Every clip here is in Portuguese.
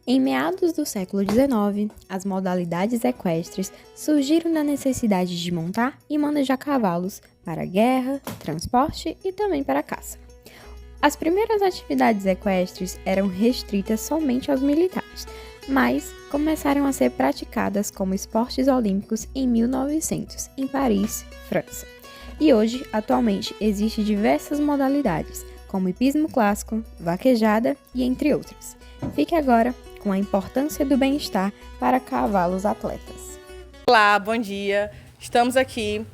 Em meados do século XIX, as modalidades equestres surgiram na necessidade de montar e manejar cavalos para guerra, transporte e também para caça. As primeiras atividades equestres eram restritas somente aos militares, mas começaram a ser praticadas como esportes olímpicos em 1900, em Paris, França. E hoje, atualmente, existem diversas modalidades, como hipismo clássico, vaquejada e entre outras. Fique agora com a importância do bem-estar para cavalos atletas. Olá, bom dia. Estamos aqui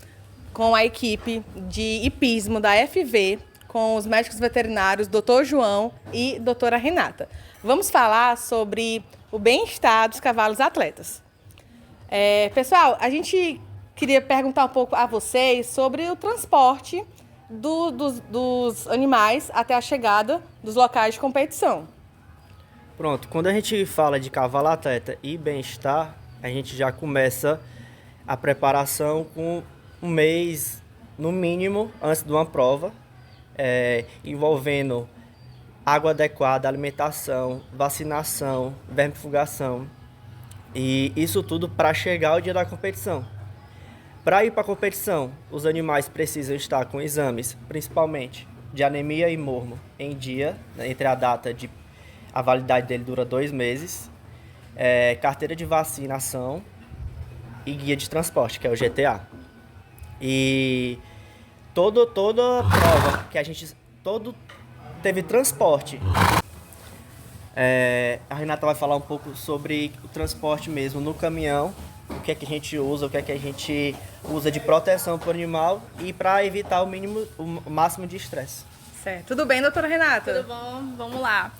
com a equipe de hipismo da FV, com os médicos veterinários Dr. João e doutora Renata. Vamos falar sobre o bem-estar dos cavalos atletas. Pessoal, a gente queria perguntar um pouco a vocês sobre o transporte dos animais até a chegada dos locais de competição. Pronto, quando a gente fala de cavalo atleta e bem-estar, a gente já começa a preparação com um mês, no mínimo, antes de uma prova, envolvendo água adequada, alimentação, vacinação, vermifugação, e isso tudo para chegar ao dia da competição. Para ir para a competição, os animais precisam estar com exames, principalmente de anemia e mormo, em dia, né, entre a data de... A validade dele dura 2 meses, carteira de vacinação e guia de transporte, que é o GTA. E toda prova que a gente... teve transporte. A Renata vai falar um pouco sobre o transporte mesmo no caminhão, o que é que a gente usa, o que é que a gente usa de proteção para o animal e para evitar o máximo de estresse. Certo. Tudo bem, doutora Renata? Tudo bom? Vamos lá.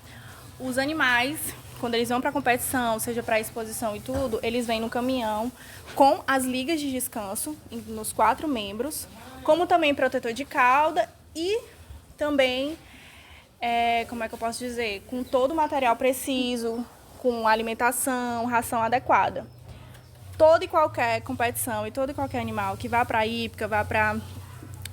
Os animais, quando eles vão para a competição, seja para exposição e tudo, eles vêm no caminhão com as ligas de descanso nos 4 membros, como também protetor de cauda e também, como é que eu posso dizer, com todo o material preciso, com alimentação, ração adequada. Toda e qualquer competição e todo e qualquer animal que vá para a hípica, vá para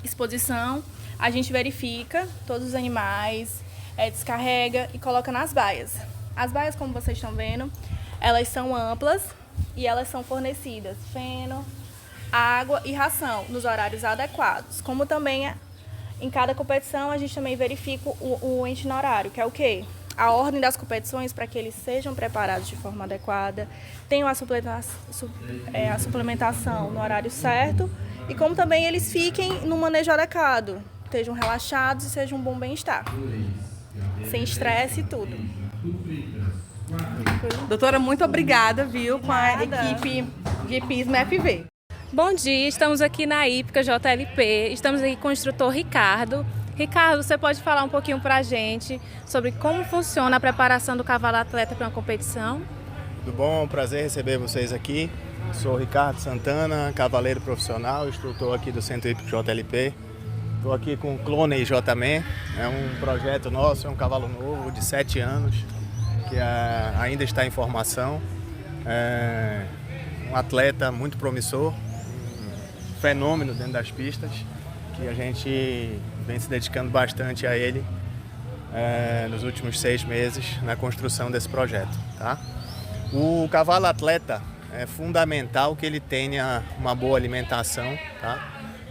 exposição, a gente verifica todos os animais, descarrega e coloca nas baias. As baias, como vocês estão vendo, elas são amplas e elas são fornecidas feno, água e ração nos horários adequados. Como também em cada competição a gente também verifica o itinerário, que é o quê? A ordem das competições para que eles sejam preparados de forma adequada, tenham a suplementação no horário certo e como também eles fiquem no manejo adequado, estejam relaxados e sejam um bom bem-estar. Sem estresse e tudo. Doutora, muito obrigada, viu, com a equipe de hipismo FV. Bom dia, estamos aqui na hípica JLP, estamos aqui com o instrutor Ricardo. Ricardo, você pode falar um pouquinho para a gente sobre como funciona a preparação do cavalo atleta para uma competição? Tudo bom, prazer receber vocês aqui. Sou o Ricardo Santana, cavaleiro profissional, instrutor aqui do Centro Hípico JLP. Estou aqui com o Clone J-Man, é um projeto nosso, é um cavalo novo de 7 anos, que ainda está em formação. É um atleta muito promissor, um fenômeno dentro das pistas, que a gente vem se dedicando bastante a ele nos últimos 6 meses na construção desse projeto. Tá? O cavalo atleta é fundamental que ele tenha uma boa alimentação, tá?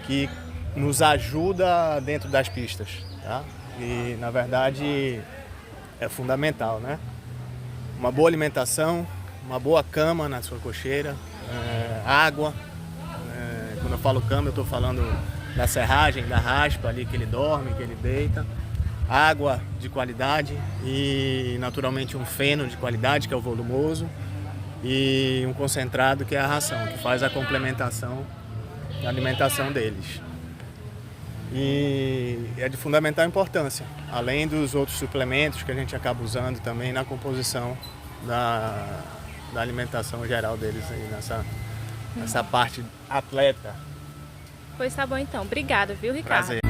Que nos ajuda dentro das pistas, tá? E, na verdade, é fundamental, né? Uma boa alimentação, uma boa cama na sua cocheira, água. Quando eu falo cama, eu estou falando da serragem, da raspa ali que ele dorme, que ele deita. Água de qualidade e, naturalmente, um feno de qualidade, que é o volumoso, e um concentrado, que é a ração, que faz a complementação da alimentação deles. E é de fundamental importância, além dos outros suplementos que a gente acaba usando também na composição da alimentação geral deles aí nessa parte atleta. Pois tá bom então. Obrigada, viu, Ricardo? Prazer.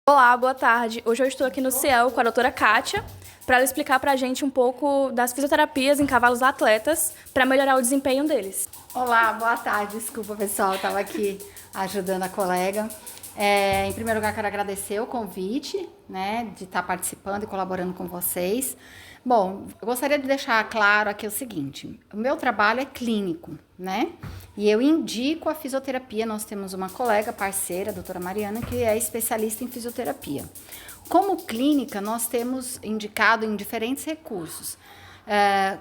Olá, boa tarde. Hoje eu estou aqui no CIEL com a doutora Kátia, para ela explicar para a gente um pouco das fisioterapias em cavalos atletas para melhorar o desempenho deles. Olá, boa tarde. Desculpa, pessoal, estava aqui ajudando a colega. Em primeiro lugar, quero agradecer o convite, né, de estar participando e colaborando com vocês. Bom, eu gostaria de deixar claro aqui o seguinte: o meu trabalho é clínico, né? E eu indico a fisioterapia. Nós temos uma colega parceira, a doutora Mariana, que é especialista em fisioterapia. Como clínica, nós temos indicado em diferentes recursos.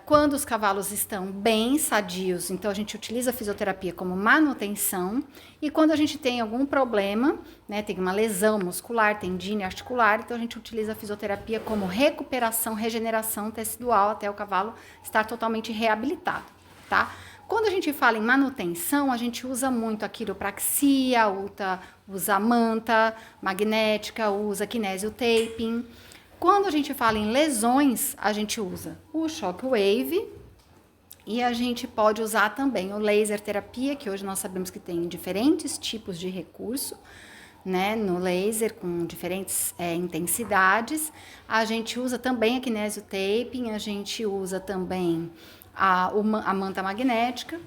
Quando os cavalos estão bem sadios, então a gente utiliza a fisioterapia como manutenção, e quando a gente tem algum problema, né, tem uma lesão muscular, tendine articular, então a gente utiliza a fisioterapia como recuperação, regeneração tecidual até o cavalo estar totalmente reabilitado, tá? Quando a gente fala em manutenção, a gente usa muito a quiropraxia, usa a manta magnética, usa kinésio taping. Quando a gente fala em lesões, a gente usa o shockwave e a gente pode usar também o laser terapia, que hoje nós sabemos que tem diferentes tipos de recurso, né, no laser com diferentes intensidades. A gente usa também a kinésio taping, a gente usa também a manta magnética.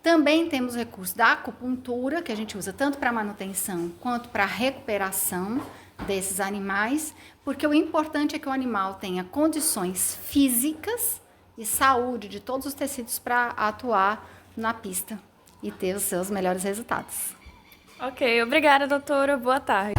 Também temos o recurso da acupuntura, que a gente usa tanto para manutenção quanto para recuperação desses animais, porque o importante é que o animal tenha condições físicas e saúde de todos os tecidos para atuar na pista e ter os seus melhores resultados. Ok, obrigada, doutora. Boa tarde.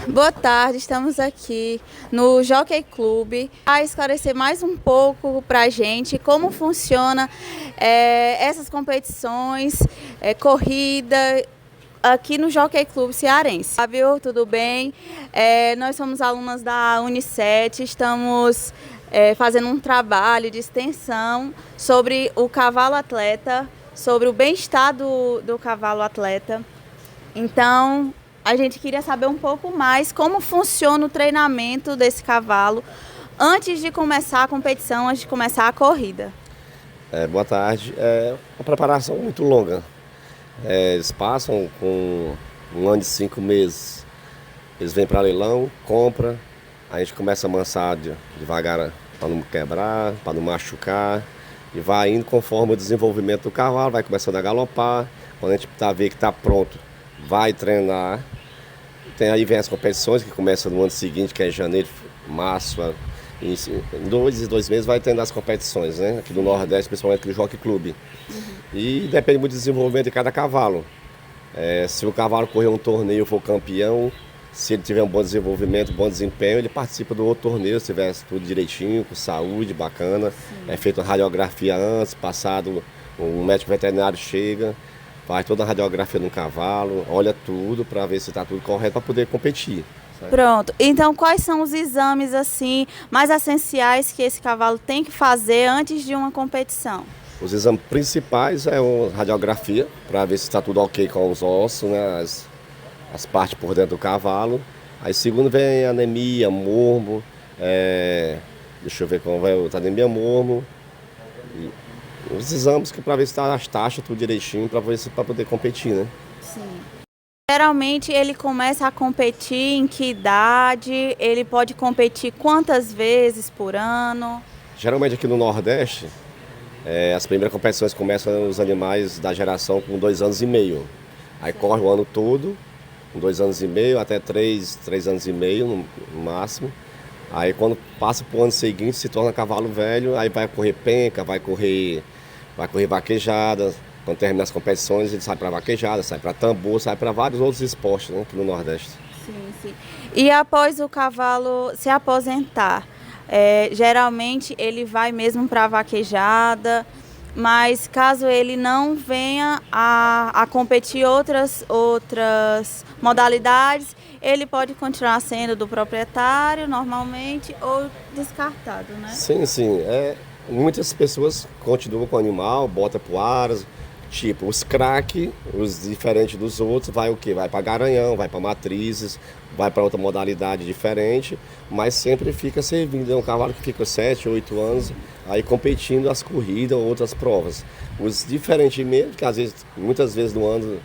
Boa tarde, estamos aqui no Jockey Club a esclarecer mais um pouco para a gente como funciona essas competições, corrida aqui no Jockey Club Cearense. Fábio, tudo bem? Nós somos alunas da Unicet, estamos fazendo um trabalho de extensão sobre o cavalo atleta, sobre o bem-estar do cavalo atleta. Então, a gente queria saber um pouco mais como funciona o treinamento desse cavalo antes de começar a competição, antes de começar a corrida. Boa tarde. É uma preparação muito longa. Eles passam com 1 ano e 5 meses. Eles vêm para leilão, compra, a gente começa a amansar devagar para não quebrar, para não machucar, e vai indo conforme o desenvolvimento do cavalo, vai começando a galopar. Quando a gente vê que está pronto, vai treinar. Aí vem as competições que começam no ano seguinte, que é janeiro, março. Em 2 meses vai tendo as competições, né? Aqui do Nordeste, principalmente no Jockey Club. E depende muito do desenvolvimento de cada cavalo. Se o cavalo correr um torneio e for campeão, se ele tiver um bom desenvolvimento, um bom desempenho, ele participa do outro torneio, se tiver tudo direitinho, com saúde, bacana. É feita uma radiografia antes, passado, um médico veterinário chega, faz toda a radiografia no cavalo, olha tudo para ver se está tudo correto para poder competir. Sabe? Pronto. Então, quais são os exames assim mais essenciais que esse cavalo tem que fazer antes de uma competição? Os exames principais é a radiografia, para ver se está tudo ok com os ossos, né, as partes por dentro do cavalo. Aí segundo vem anemia, mormo, deixa eu ver como vai o anemia, mormo. Os exames para ver se está as taxas tudo direitinho, para poder competir, né? Sim. Geralmente ele começa a competir em que idade? Ele pode competir quantas vezes por ano? Geralmente aqui no Nordeste, as primeiras competições começam os animais da geração com 2 anos e meio. Aí corre o ano todo, com 2 anos e meio, até 3 anos e meio no máximo. Aí quando passa para o ano seguinte se torna cavalo velho, aí vai correr penca, vai correr vaquejada. Quando termina as competições ele sai para vaquejada, sai para tambor, sai para vários outros esportes, né, aqui no Nordeste. Sim, sim. E após o cavalo se aposentar, geralmente ele vai mesmo para vaquejada, mas caso ele não venha a competir outras modalidades, ele pode continuar sendo do proprietário normalmente ou descartado, né? Sim, sim. Muitas pessoas continuam com o animal, botam pro aras, tipo os crack, os diferentes dos outros, vai o quê? Vai para garanhão, vai para matrizes, vai para outra modalidade diferente, mas sempre fica servindo. É um cavalo que fica 7, 8 anos aí competindo as corridas ou outras provas. Os diferentes mesmo, que muitas vezes no ano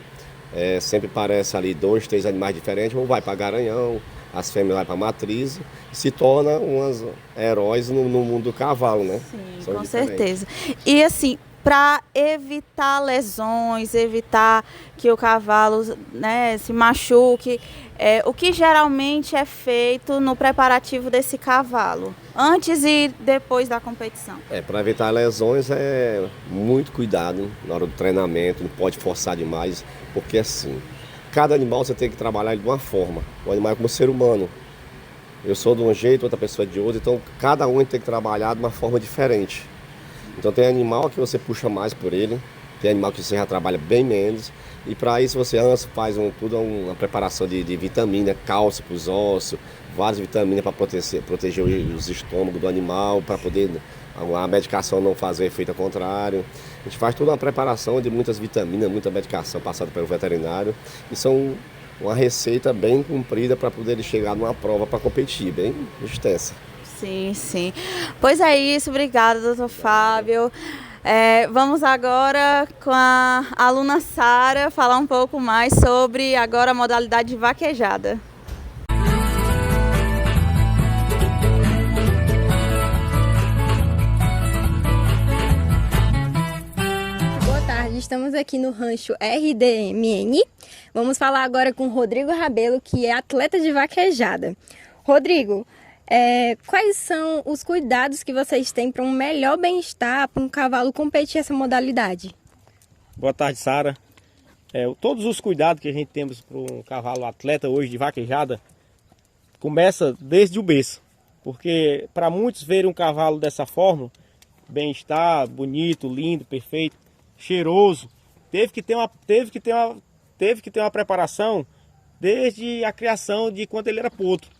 sempre parece ali 2, 3 animais diferentes, ou vai para garanhão, as fêmeas vão para a matriz e se tornam umas heróis no mundo do cavalo, né? Sim, São com diferentes. certeza. E assim, para evitar lesões, evitar que o cavalo, né, se machuque, o que geralmente é feito no preparativo desse cavalo, antes e depois da competição? Para evitar lesões é muito cuidado na hora do treinamento, não pode forçar demais, porque assim, cada animal você tem que trabalhar ele de uma forma. O animal é como ser humano. Eu sou de um jeito, outra pessoa é de outro, então cada um tem que trabalhar de uma forma diferente. Então tem animal que você puxa mais por ele, tem animal que você já trabalha bem menos. E para isso você antes faz uma preparação de vitamina, cálcio para os ossos, várias vitaminas para proteger os estômagos do animal, para poder a medicação não fazer efeito ao contrário. A gente faz toda uma preparação de muitas vitaminas, muita medicação passada pelo veterinário. E são uma receita bem cumprida para poder chegar numa prova para competir, bem extensa. Sim, sim. Pois é isso, obrigada, doutor Fábio. Vamos agora com a aluna Sara falar um pouco mais sobre agora a modalidade de vaquejada. Boa tarde, estamos aqui no rancho RDMN. Vamos falar agora com o Rodrigo Rabelo, que é atleta de vaquejada. Rodrigo, quais são os cuidados que vocês têm para um melhor bem-estar para um cavalo competir essa modalidade? Boa tarde, Sara. Todos os cuidados que a gente temos para um cavalo atleta hoje de vaquejada começa desde o berço, porque para muitos verem um cavalo dessa forma, bem-estar, bonito, lindo, perfeito, cheiroso, teve que ter uma preparação desde a criação de quando ele era potro.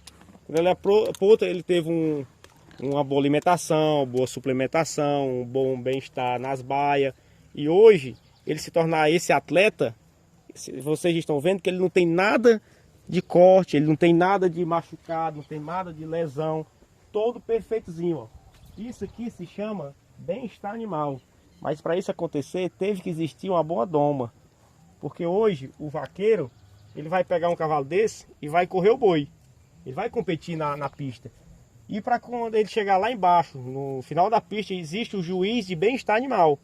Quando ele era potro, ele teve uma boa alimentação, boa suplementação, um bom bem-estar nas baias. E hoje, ele se tornar esse atleta, vocês estão vendo que ele não tem nada de corte, ele não tem nada de machucado, não tem nada de lesão. Todo perfeitozinho, ó. Isso aqui se chama bem-estar animal. Mas para isso acontecer, teve que existir uma boa doma. Porque hoje, o vaqueiro, ele vai pegar um cavalo desse e vai correr o boi. Ele vai competir na pista. E para quando ele chegar lá embaixo, no final da pista, existe o juiz de bem-estar animal.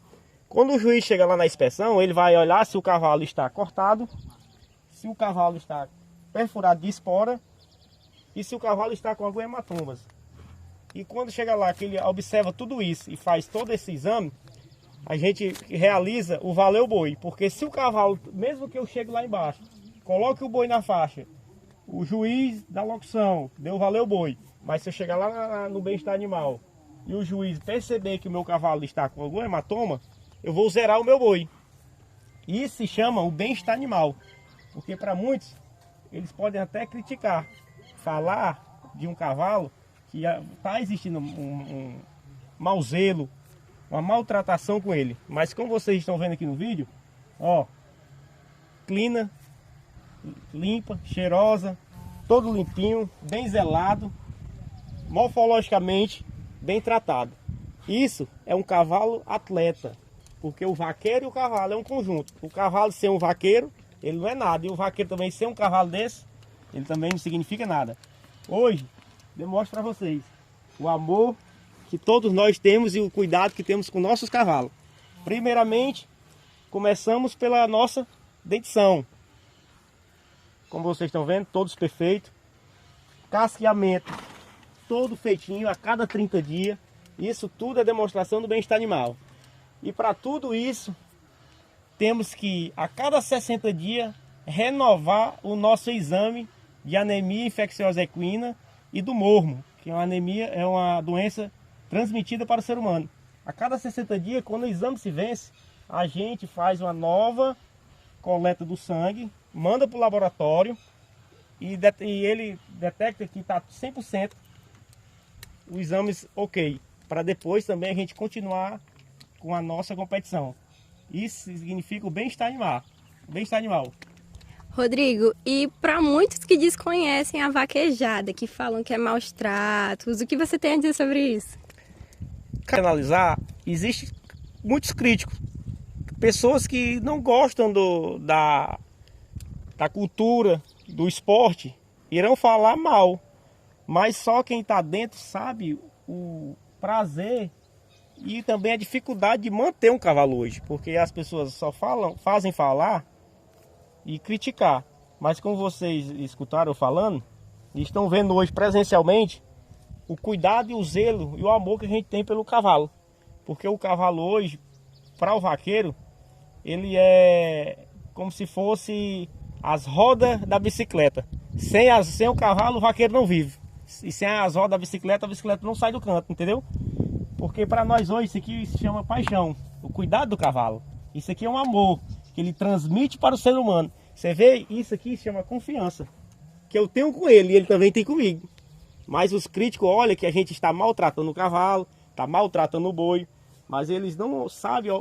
Quando o juiz chega lá na inspeção, ele vai olhar se o cavalo está cortado, se o cavalo está perfurado de espora e se o cavalo está com algum hematomas. E quando chega lá, que ele observa tudo isso e faz todo esse exame, a gente realiza o valer o boi. Porque se o cavalo, mesmo que eu chegue lá embaixo, coloque o boi na faixa, o juiz da locução deu valer o boi, mas se eu chegar lá no bem-estar animal e o juiz perceber que o meu cavalo está com algum hematoma, eu vou zerar o meu boi. Isso se chama o bem-estar animal, porque para muitos, eles podem até criticar, falar de um cavalo que está existindo um mau zelo, uma maltratação com ele. Mas como vocês estão vendo aqui no vídeo, ó, clina, limpa, cheirosa, todo limpinho, bem zelado, morfologicamente bem tratado. Isso é um cavalo atleta, porque o vaqueiro e o cavalo é um conjunto. O cavalo ser um vaqueiro, ele não é nada, e o vaqueiro também ser um cavalo desse, ele também não significa nada. Hoje, demonstro para vocês o amor que todos nós temos e o cuidado que temos com nossos cavalos. Primeiramente, começamos pela nossa dentição. Como vocês estão vendo, todos perfeitos. Casqueamento, todo feitinho a cada 30 dias. Isso tudo é demonstração do bem-estar animal. E para tudo isso, temos que, a cada 60 dias, renovar o nosso exame de anemia infecciosa equina e do mormo, que é uma anemia, é uma doença transmitida para o ser humano. A cada 60 dias, quando o exame se vence, a gente faz uma nova coleta do sangue, manda para o laboratório e ele detecta que está 100% os exames ok, para depois também a gente continuar com a nossa competição. Isso significa o bem-estar animal. Bem-estar animal. Rodrigo, e para muitos que desconhecem a vaquejada, que falam que é maus tratos, o que você tem a dizer sobre isso? Para analisar, existem muitos críticos, pessoas que não gostam da cultura, do esporte, irão falar mal, mas só quem está dentro sabe o prazer e também a dificuldade de manter um cavalo hoje, porque as pessoas só fazem falar e criticar, mas como vocês escutaram eu falando, e estão vendo hoje presencialmente, o cuidado e o zelo e o amor que a gente tem pelo cavalo, porque o cavalo hoje, para o vaqueiro, ele é como se fosse as rodas da bicicleta. Sem o cavalo, o vaqueiro não vive. E sem as rodas da bicicleta, a bicicleta não sai do canto, entendeu? Porque para nós hoje isso aqui se chama paixão, o cuidado do cavalo. Isso aqui é um amor que ele transmite para o ser humano. Você vê, isso aqui se chama confiança, que eu tenho com ele e ele também tem comigo. Mas os críticos olham que a gente está maltratando o cavalo, está maltratando o boi, mas eles não sabem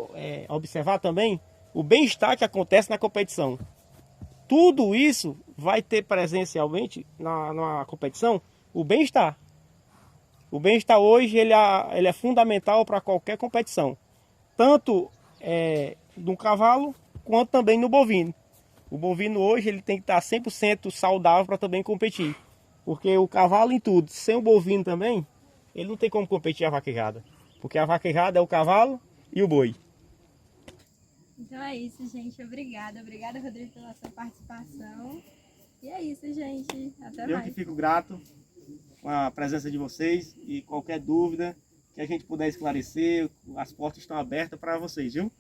observar também o bem-estar que acontece na competição. Tudo isso vai ter presencialmente na competição o bem-estar. O bem-estar hoje ele é fundamental para qualquer competição, tanto no cavalo quanto também no bovino. O bovino hoje ele tem que estar 100% saudável para também competir, porque o cavalo em tudo, sem o bovino também, ele não tem como competir a vaquejada, porque a vaquejada é o cavalo e o boi. Então é isso, gente. Obrigada, Rodrigo, pela sua participação. E é isso, gente. Até mais. Eu que fico grato com a presença de vocês e qualquer dúvida que a gente puder esclarecer, as portas estão abertas para vocês, viu?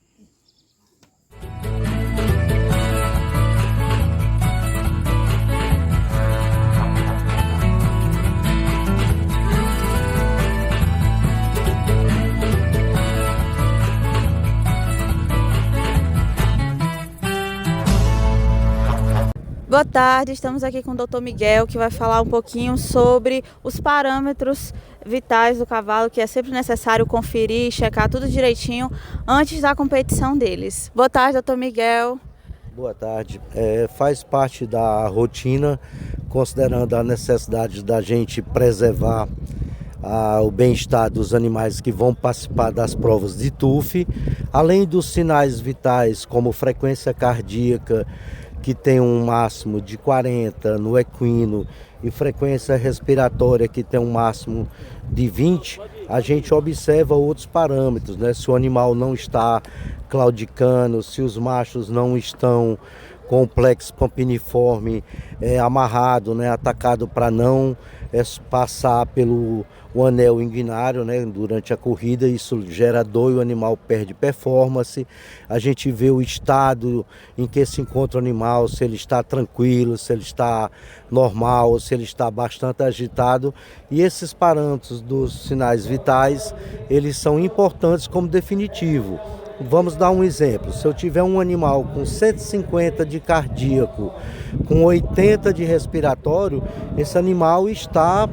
Boa tarde, estamos aqui com o Dr. Miguel, que vai falar um pouquinho sobre os parâmetros vitais do cavalo, que é sempre necessário conferir, checar tudo direitinho antes da competição deles. Boa tarde, Dr. Miguel. Boa tarde. Faz parte da rotina, considerando a necessidade da gente preservar o bem-estar dos animais que vão participar das provas de TUF, além dos sinais vitais como frequência cardíaca, que tem um máximo de 40 no equino, e frequência respiratória, que tem um máximo de 20, a gente observa outros parâmetros, né? Se o animal não está claudicando, se os machos não estão com o plexo pampiniforme amarrado, né? Atacado para não passar pelo anel inguinário, né? Durante a corrida, isso gera dor e o animal perde performance. A gente vê o estado em que se encontra o animal, se ele está tranquilo, se ele está normal, se ele está bastante agitado. E esses parâmetros dos sinais vitais, eles são importantes como definitivo. Vamos dar um exemplo. Se eu tiver um animal com 150 de cardíaco, com 80 de respiratório, esse animal está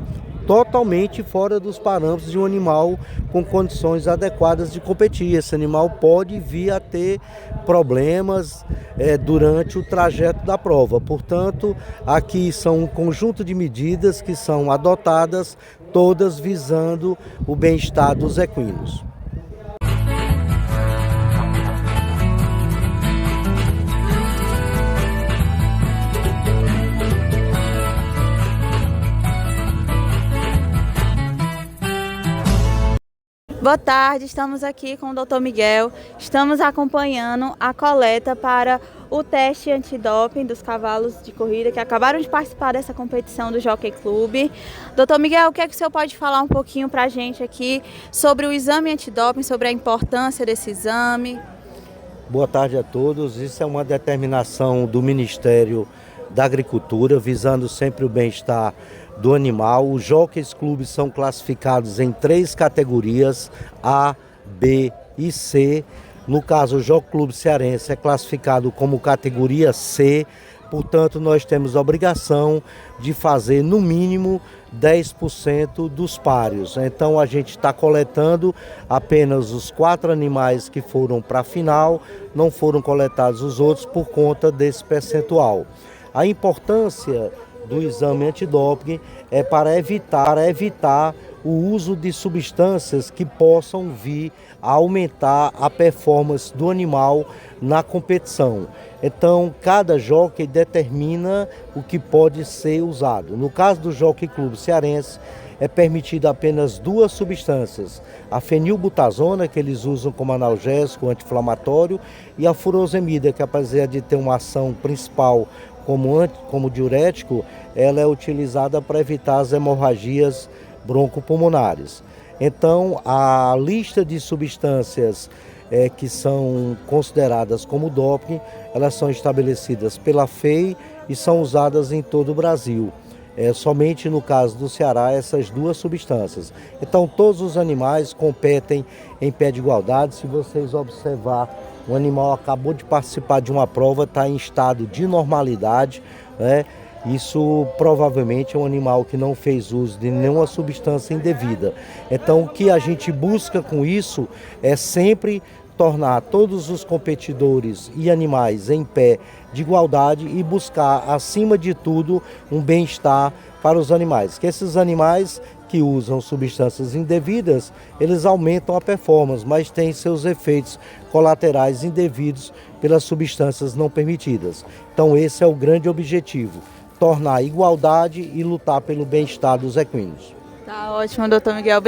totalmente fora dos parâmetros de um animal com condições adequadas de competir. Esse animal pode vir a ter problemas durante o trajeto da prova. Portanto, aqui são um conjunto de medidas que são adotadas, todas visando o bem-estar dos equinos. Boa tarde, estamos aqui com o Dr. Miguel, estamos acompanhando a coleta para o teste antidoping dos cavalos de corrida que acabaram de participar dessa competição do Jockey Club. Dr. Miguel, o que é que o senhor pode falar um pouquinho para a gente aqui sobre o exame antidoping, sobre a importância desse exame? Boa tarde a todos. Isso é uma determinação do Ministério da Agricultura, visando sempre o bem-estar do animal. Os Jockeys Clubes são classificados em 3 categorias, A, B e C. No caso, o Jockey Clube Cearense é classificado como categoria C, portanto nós temos a obrigação de fazer no mínimo 10% dos páreos. Então a gente está coletando apenas os 4 animais que foram para a final, não foram coletados os outros por conta desse percentual. A importância do exame antidoping é para evitar o uso de substâncias que possam vir a aumentar a performance do animal na competição. Então, cada jockey determina o que pode ser usado. No caso do Jockey Clube Cearense, é permitido apenas 2 substâncias, a fenilbutazona, que eles usam como analgésico, anti-inflamatório, e a furosemida, que apesar de ter uma ação principal como diurético, ela é utilizada para evitar as hemorragias broncopulmonares. Então, a lista de substâncias que são consideradas como doping, elas são estabelecidas pela FEI e são usadas em todo o Brasil. Somente no caso do Ceará, essas 2 substâncias. Então, todos os animais competem em pé de igualdade. Se vocês observar, o animal acabou de participar de uma prova, está em estado de normalidade, né? Isso provavelmente é um animal que não fez uso de nenhuma substância indevida. Então, o que a gente busca com isso é sempre tornar todos os competidores e animais em pé de igualdade e buscar, acima de tudo, um bem-estar para os animais. Que esses animais que usam substâncias indevidas, eles aumentam a performance, mas têm seus efeitos colaterais indevidos pelas substâncias não permitidas. Então esse é o grande objetivo, tornar a igualdade e lutar pelo bem-estar dos equinos. Tá ótimo, doutor Miguel.